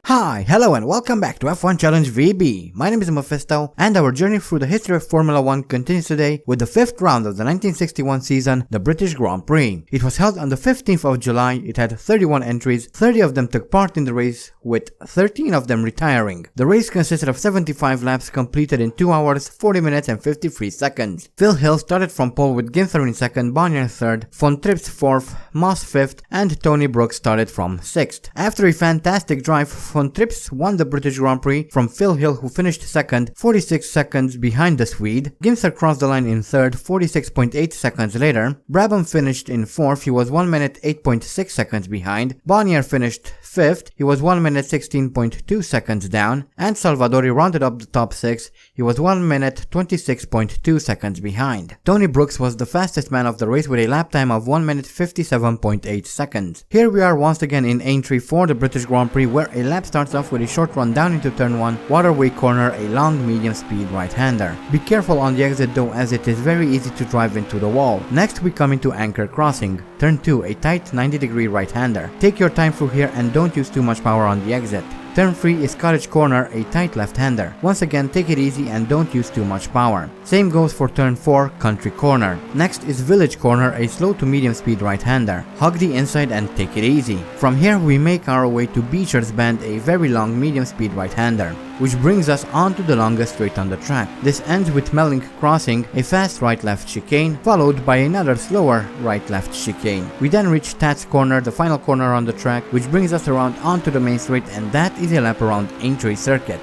Hi, hello and welcome back to F1 Challenge VB. My name is Mephisto and our journey through the history of Formula 1 continues today with the 5th round of the 1961 season, the British Grand Prix. It was held on the 15th of July, it had 31 entries, 30 of them took part in the race, with 13 of them retiring. The race consisted of 75 laps completed in 2 hours, 40 minutes and 53 seconds. Phil Hill started from pole with Ginther in 2nd, Bonnier 3rd, Von Trips 4th, Moss 5th and Tony Brooks started from 6th. After a fantastic drive, Von Trips won the British Grand Prix from Phil Hill, who finished 2nd, 46 seconds behind the Swede. Ginther crossed the line in 3rd, 46.8 seconds later. Brabham finished in 4th, he was 1 minute 8.6 seconds behind. Bonnier finished 5th, he was 1 minute 16.2 seconds down. And Salvadori rounded up the top 6, he was 1 minute 26.2 seconds behind. Tony Brooks was the fastest man of the race with a lap time of 1 minute 57.8 seconds. Here we are once again in Aintree for the British Grand Prix, where a lap starts off with a short run down into turn 1, waterway corner, a long medium speed right-hander. Be careful on the exit though, as it is very easy to drive into the wall. Next we come into Anchor Crossing. Turn 2, a tight 90-degree right-hander. Take your time through here and don't use too much power on the exit. Turn 3 is Cottage Corner, a tight left-hander. Once again, take it easy and don't use too much power. Same goes for Turn 4, Country Corner. Next is Village Corner, a slow to medium speed right-hander. Hug the inside and take it easy. From here we make our way to Beecher's Bend, a very long medium speed right-hander, which brings us onto the longest straight on the track. This ends with Melling Crossing, a fast right-left chicane, followed by another slower right-left chicane. We then reach Tats Corner, the final corner on the track, which brings us around onto the main straight, and that is a lap around Aintree Circuit.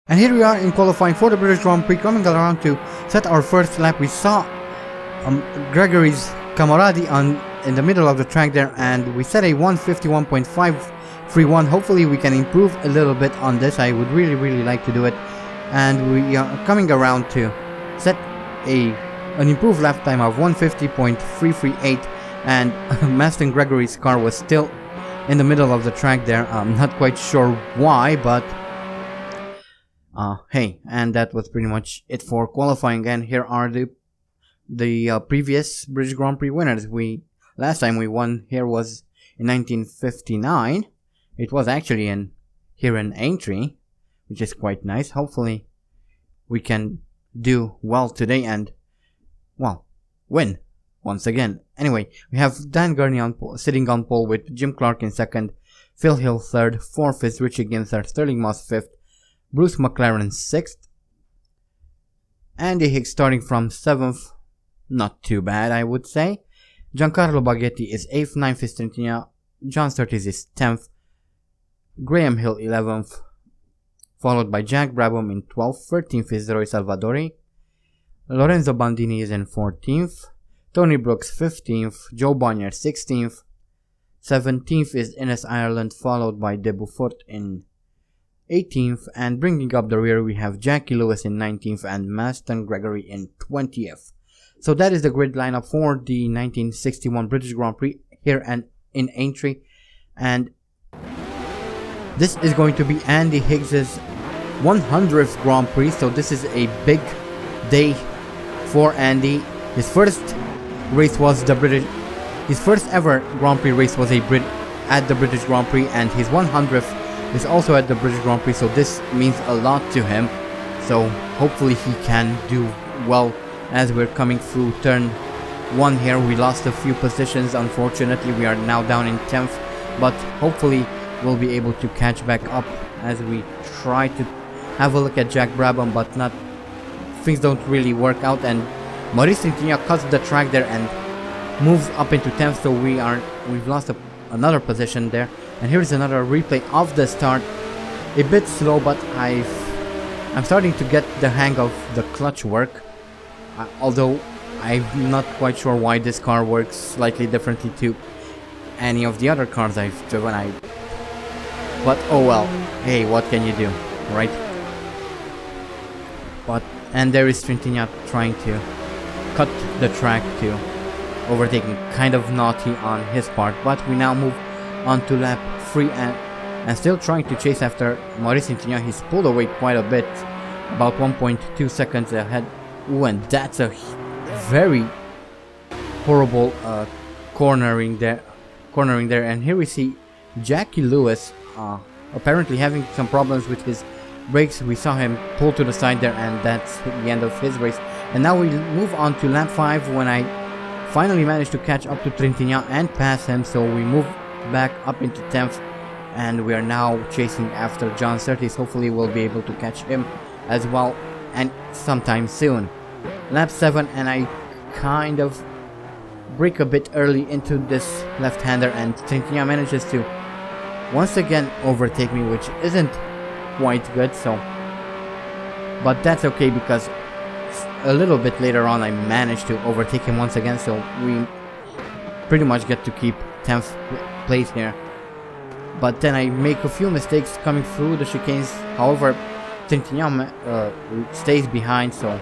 And here we are in qualifying for the British Grand Prix, coming around to set our first lap. We saw Gregory's Camaradi in the middle of the track there, and we set a 151.531. Hopefully we can improve a little bit on this. I would really like to do it. And we are coming around to set an improved lap time of 150.338, and Maston Gregory's car was still in the middle of the track there. I'm not quite sure why, but hey, and that was pretty much it for qualifying. And here are the previous British Grand Prix winners. Last time we won here was in 1959. It was actually here in Aintree, which is quite nice. Hopefully we can do well today and, well, win once again. Anyway, we have Dan Gurney sitting on pole with Jim Clark in 2nd, Phil Hill 3rd, 4th is Richie Ginther, Sterling Moss 5th, Bruce McLaren 6th, Andy Higgs starting from 7th, not too bad I would say. Giancarlo Baghetti is 8th, 9th is Trentina, John Surtees is 10th, Graham Hill 11th, followed by Jack Brabham in 12th, 13th is Roy Salvadori, Lorenzo Bandini is in 14th, Tony Brooks 15th, Joe Bonnier 16th, 17th is Ines Ireland, followed by De Beaufort in 18th, and bringing up the rear we have Jackie Lewis in 19th and Maston Gregory in 20th. So that is the grid lineup for the 1961 British Grand Prix here and in Aintree, and this is going to be Andy Higgs's 100th Grand Prix, so this is a big day for Andy. His first race was his first ever Grand Prix race was at the British Grand Prix, and his 100th is also at the British Grand Prix, so this means a lot to him. So hopefully he can do well as we're coming through turn 1 here. We lost a few positions, unfortunately. We are now down in 10th, but hopefully we'll be able to catch back up as we try to have a look at Jack Brabham, but things don't really work out, and Maurice Tintignant cuts the track there and moves up into 10th, so we've lost another position there. And here's another replay of the start. A bit slow, but I'm starting to get the hang of the clutch work, although I'm not quite sure why this car works slightly differently to any of the other cars I've driven. But oh well, hey, what can you do, right? And there is Trentina trying to cut the track to overtaking, kind of naughty on his part, but we now move on to lap 3 and still trying to chase after Maurice Tintignant. He's pulled away quite a bit, about 1.2 seconds ahead. Ooh, and that's a very horrible cornering there, and here we see Jackie Lewis apparently having some problems with his brakes. We saw him pull to the side there, and that's the end of his race. And now we move on to lap 5 when I finally managed to catch up to Trintignant and pass him, so we move back up into 10th, and we are now chasing after John Surtees. Hopefully we'll be able to catch him as well, and sometime soon. Lap 7, and I kind of brake a bit early into this left-hander, and Trintignant manages to once again overtake me, which isn't quite good, so but that's okay because a little bit later on I managed to overtake him once again, so we pretty much get to keep 10th place here. But then I make a few mistakes coming through the chicanes. However, Trintignant stays behind, so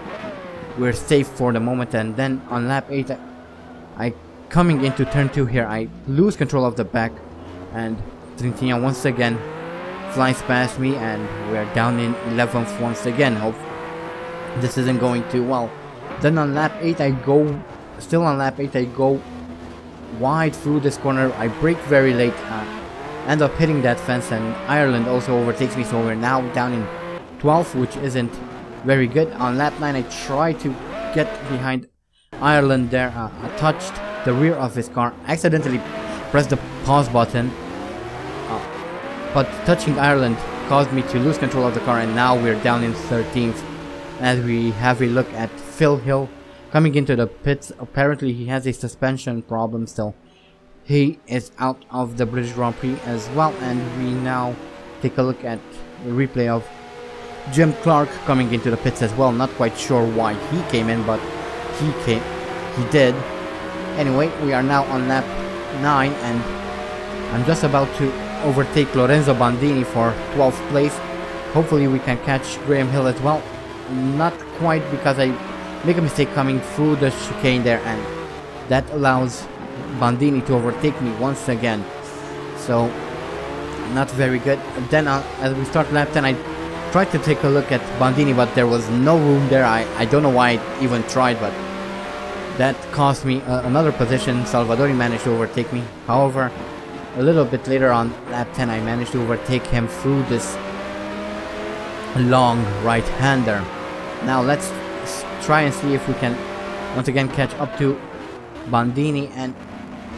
we're safe for the moment. And then on lap 8 I coming into turn 2 here, I lose control of the back, and Trintignant once again flies past me, and we're down in 11th once again. Hope this isn't going too well. Then on lap 8 I go wide through this corner. I brake very late, end up hitting that fence, and Ireland also overtakes me, so we're now down in 12th, which isn't very good. On lap 9 I try to get behind Ireland there. I touched the rear of his car, accidentally pressed the pause button, but touching Ireland caused me to lose control of the car, and now we're down in 13th as we have a look at Phil Hill coming into the pits. Apparently he has a suspension problem still. He is out of the British Grand Prix as well, and we now take a look at the replay of Jim Clark coming into the pits as well. Not quite sure why he came in, but he did. Anyway, we are now on lap 9, and I'm just about to overtake Lorenzo Bandini for 12th place. Hopefully we can catch Graham Hill as well. Not quite, because I make a mistake coming through the chicane there, and that allows Bandini to overtake me once again, so not very good. Then as we start lap 10 I tried to take a look at Bandini, but there was no room there. I don't know why I even tried, but that cost me another position. Salvadori managed to overtake me. However, a little bit later on lap 10 I managed to overtake him through this long right-hander. Now let's try and see if we can once again catch up to Bandini, and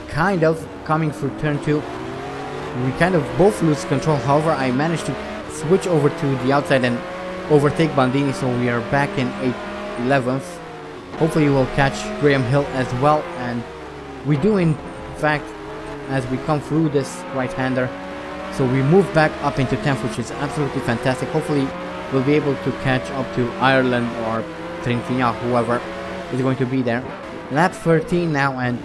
kind of coming through turn 2 we kind of both lose control. However, I managed to switch over to the outside and overtake Bandini, so we are back in 11th. Hopefully we'll catch Graham Hill as well, and we do in fact as we come through this right-hander, so we move back up into 10th, which is absolutely fantastic. Hopefully we'll be able to catch up to Ireland or Trintignant, whoever is going to be there. Lap 13 now, and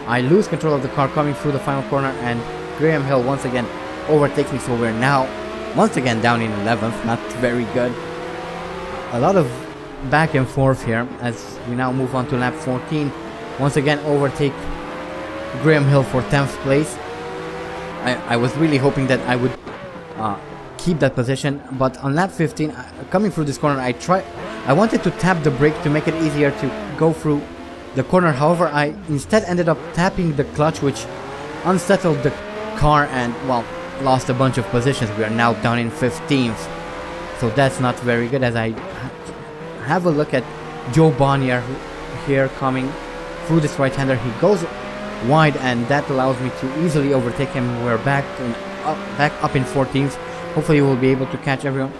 I lose control of the car coming through the final corner, and Graham Hill once again overtakes me, so we're now once again down in 11th. Not very good. A lot of back and forth here as we now move on to lap 14. Once again overtake Graham Hill for 10th place. I was really hoping that I would keep that position, but on lap 15 coming through this corner I wanted to tap the brake to make it easier to go through the corner. However, I instead ended up tapping the clutch, which unsettled the car and, well, lost a bunch of positions. We are now down in 15th, so that's not very good. As I have a look at Joe Bonnier here coming through this right-hander, he goes wide, and that allows me to easily overtake him. We're back up in 14th. Hopefully we'll be able to catch everyone.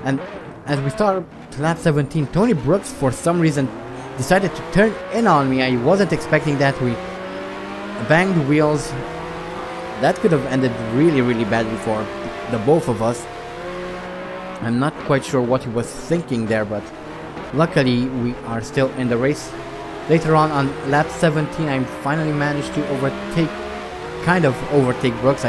And as we start lap 17, Tony Brooks for some reason decided to turn in on me. I wasn't expecting that. We banged wheels. That could have ended really badly for the both of us. I'm not quite sure what he was thinking there, but luckily we are still in the race. Later on lap 17 I finally managed to overtake Brooks.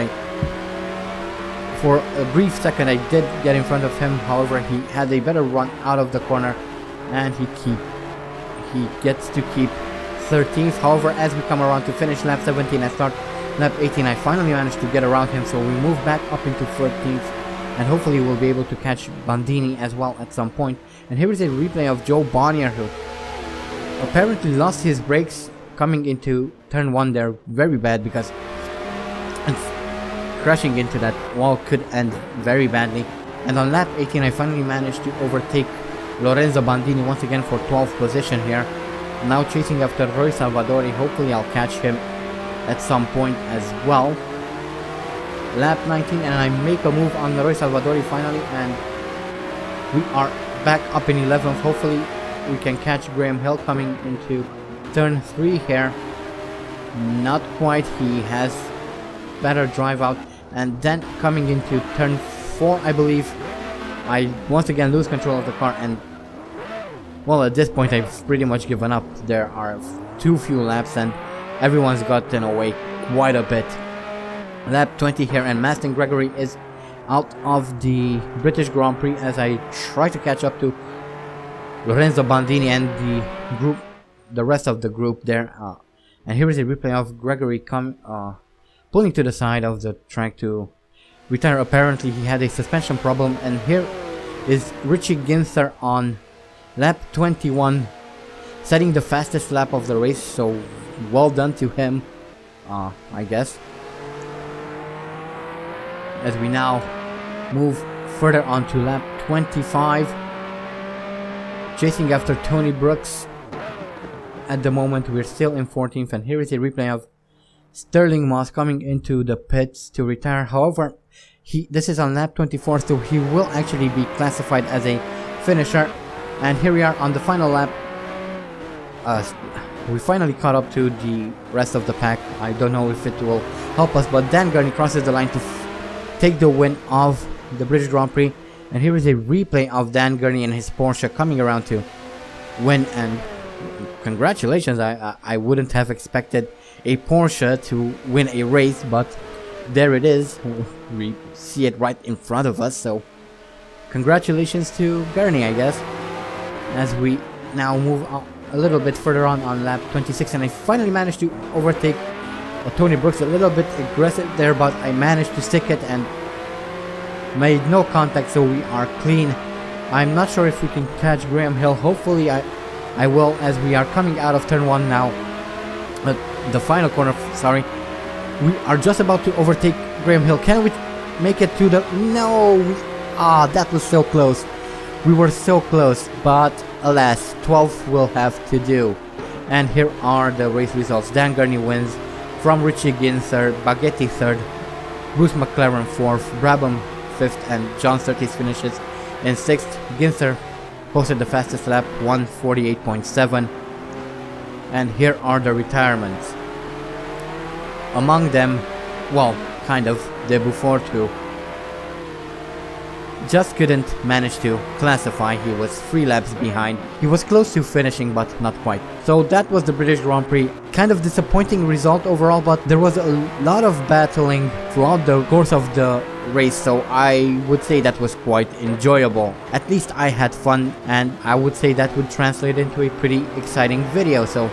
For a brief second I did get in front of him. However, he had a better run out of the corner, and he gets to keep 13th. However, as we come around to finish lap 17 and start lap 18, I finally managed to get around him, so we move back up into 13th, and hopefully we'll be able to catch Bandini as well at some point. And here is a replay of Joe Bonnier, who apparently lost his brakes coming into turn 1 there very bad, because crashing into that wall could end very badly. And on lap 18 I finally managed to overtake Lorenzo Bandini once again for 12th position here. Now chasing after Roy Salvadori. Hopefully I'll catch him at some point as well. Lap 19 and I make a move on Roy Salvadori finally, and we are back up in 11th. Hopefully we can catch Graham Hill coming into turn 3 here. Not quite, he has better drive out. And then coming into turn 4 I believe, I once again lose control of the car, and well, at this point I've pretty much given up. There are too few laps and everyone's gotten away quite a bit. Lap 20 here and Mastin Gregory is out of the British Grand Prix as I try to catch up to Lorenzo Bandini and the rest of the group there. And here is a replay of Gregory pulling to the side of the track to retire. Apparently he had a suspension problem, and here is Richie Ginther on lap 21 setting the fastest lap of the race, so well done to him, I guess. As we now move further on to lap 25, chasing after Tony Brooks. At the moment we're still in 14th, and here is a replay of Sterling Moss coming into the pits to retire. However, this is on lap 24, so he will actually be classified as a finisher. And here we are on the final lap. We finally caught up to the rest of the pack. I don't know if it will help us, but Dan Gurney crosses the line to take the win of the British Grand Prix. And here is a replay of Dan Gurney and his Porsche coming around to win. And congratulations, I wouldn't have expected a Porsche to win a race, but there it is. We see it right in front of us, so congratulations to Gurney, I guess. As we now move on a little bit further on lap 26, and I finally managed to overtake Tony Brooks. A little bit aggressive there, but I managed to stick it and made no contact, so we are clean. I'm not sure if we can catch Graham Hill. Hopefully I will, as we are coming out of turn 1 now. The final corner, sorry. We are just about to overtake Graham Hill. Can we make it to the... No! That was so close. We were so close, but alas, 12th will have to do. And here are the race results. Dan Gurney wins from Richie Ginther, Baghetti 3rd, Bruce McLaren 4th, Brabham 5th, and John Surtees finishes in 6th. Ginther posted the fastest lap, 1:48.7. And here are the retirements. Among them, well, kind of, the Buffon too. Just couldn't manage to classify. He was 3 laps behind. He was close to finishing, but not quite. So that was the British Grand Prix. Kind of disappointing result overall, but there was a lot of battling throughout the course of the race, so I would say that was quite enjoyable. At least I had fun, and I would say that would translate into a pretty exciting video, so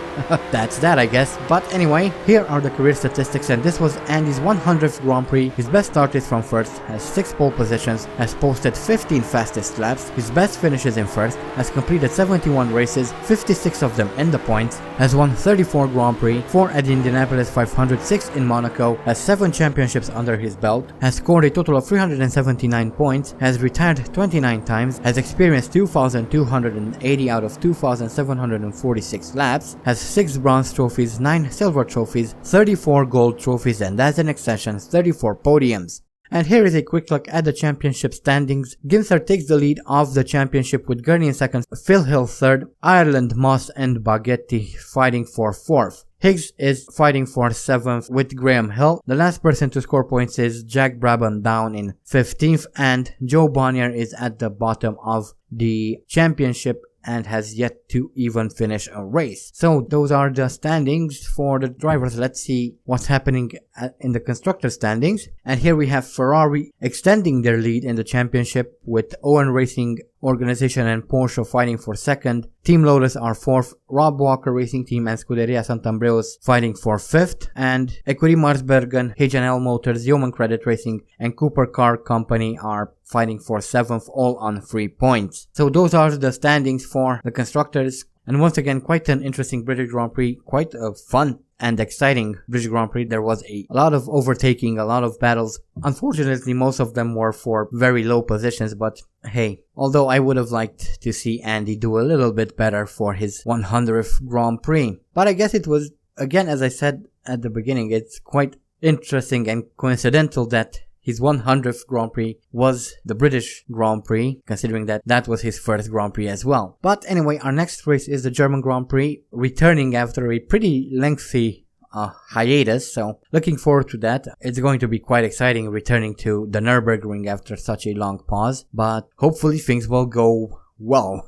that's that, I guess. But anyway, here are the career statistics, and this was Andy's 100th Grand Prix. His best start is from first, has 6 pole positions, has posted 15 fastest laps, his best finishes in first, has completed 71 races, 56 of them in the points, has won 34 Grand Prix, 4 at the Indianapolis 500, 6 in Monaco, has 7 championships under his belt, has scored a total of 379 points, has retired 29 times, has experienced 2,280 out of 2,746 laps, has 6 bronze trophies, 9 silver trophies, 34 gold trophies, and as an exception, 34 podiums. And here is a quick look at the championship standings. Ginther takes the lead of the championship with Gurney in 2nd, Phil Hill 3rd, Ireland, Moss and Baghetti fighting for 4th. Higgs is fighting for 7th with Graham Hill. The last person to score points is Jack Brabham down in 15th, and Joe Bonnier is at the bottom of the championship and has yet to even finish a race. So those are the standings for the drivers. Let's see what's happening in the constructor standings. And here we have Ferrari extending their lead in the championship with Owen Racing Organization and Porsche fighting for 2nd. Team Lotus are 4th, Rob Walker Racing Team and Scuderia Sant'Andrea's fighting for 5th, and Ecurie Marsbergen, H&L Motors, Yeoman Credit Racing and Cooper Car Company are fighting for 7th, all on 3 points. So those are the standings for the constructors, and once again quite an interesting British Grand Prix, quite a fun and exciting British Grand Prix. There was a lot of overtaking, a lot of battles. Unfortunately, most of them were for very low positions, but hey, although I would have liked to see Andy do a little bit better for his 100th Grand Prix. But I guess it was, again, as I said at the beginning, it's quite interesting and coincidental that his 100th Grand Prix was the British Grand Prix, considering that that was his first Grand Prix as well. But anyway, our next race is the German Grand Prix, returning after a pretty lengthy hiatus, so looking forward to that. It's going to be quite exciting returning to the Nürburgring after such a long pause, but hopefully things will go well.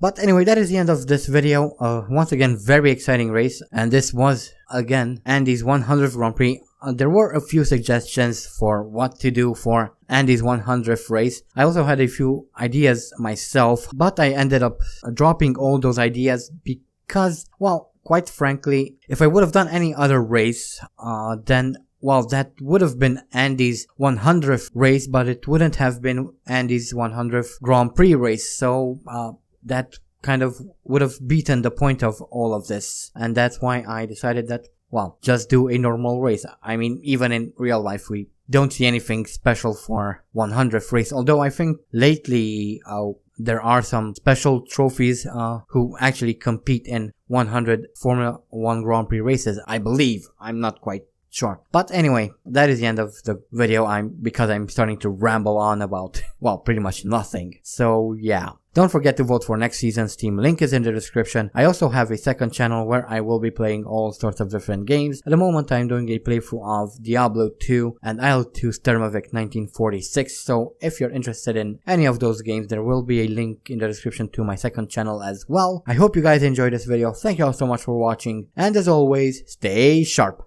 But anyway, that is the end of this video. Once again, very exciting race, and this was again Andy's 100th Grand Prix. There were a few suggestions for what to do for Andy's 100th race. I also had a few ideas myself, but I ended up dropping all those ideas because, well, quite frankly, if I would have done any other race, then, well, that would have been Andy's 100th race, but it wouldn't have been Andy's 100th Grand Prix race. So, that kind of would have beaten the point of all of this. And that's why I decided that, well, just do a normal race. I mean, even in real life, we don't see anything special for 100th race. Although I think lately, there are some special trophies, who actually compete in 100 Formula 1 Grand Prix races, I believe. I'm not quite sure. But anyway, that is the end of the video. Because I'm starting to ramble on about, well, pretty much nothing. So yeah. Don't forget to vote for next season's team, link is in the description. I also have a second channel where I will be playing all sorts of different games. At the moment I'm doing a playthrough of Diablo 2 and IL-2 Thermovic 1946, so if you're interested in any of those games, there will be a link in the description to my second channel as well. I hope you guys enjoyed this video, thank you all so much for watching, and as always, stay sharp!